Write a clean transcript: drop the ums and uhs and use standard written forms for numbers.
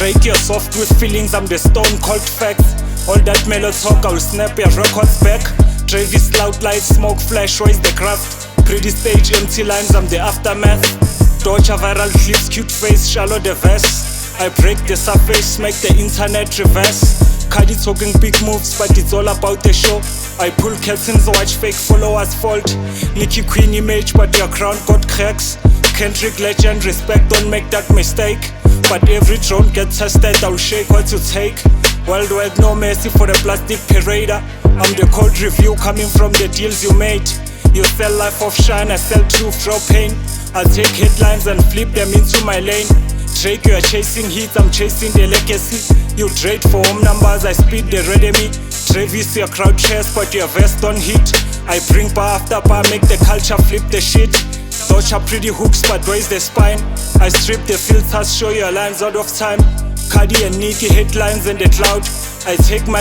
Drake, you're soft with feelings, I'm the stone cold facts. All that mellow talk, I'll snap your records back. Travis, loud lights, smoke, flash, raise the craft. Pretty stage, empty lines, I'm the aftermath. Dodge viral clips, cute face, shallow the verse. I break the surface, make the internet reverse. Cardi talking big moves, but it's all about the show. I pull curtains, watch fake followers fold. Nicki Queen image, but your crown got cracks. Kendrick legend, respect, don't make that mistake. But every drone gets tested, I'll shake what you take. Worldwide, no mercy for the plastic parader. I'm the cold review coming from the deals you made. You sell life of shine, I sell truth, draw pain. I'll take headlines and flip them into my lane. Drake, you are chasing hits, I'm chasing the legacy. You trade for home numbers, I speed the reademy. Travis, your crowd chest, but your vest don't hit. I bring bar after bar, make the culture flip the shit. Dodge are pretty hooks, but raise the spine. I strip the filters, show your lines out of time. Cardi and Nicki headlines in the cloud. I take my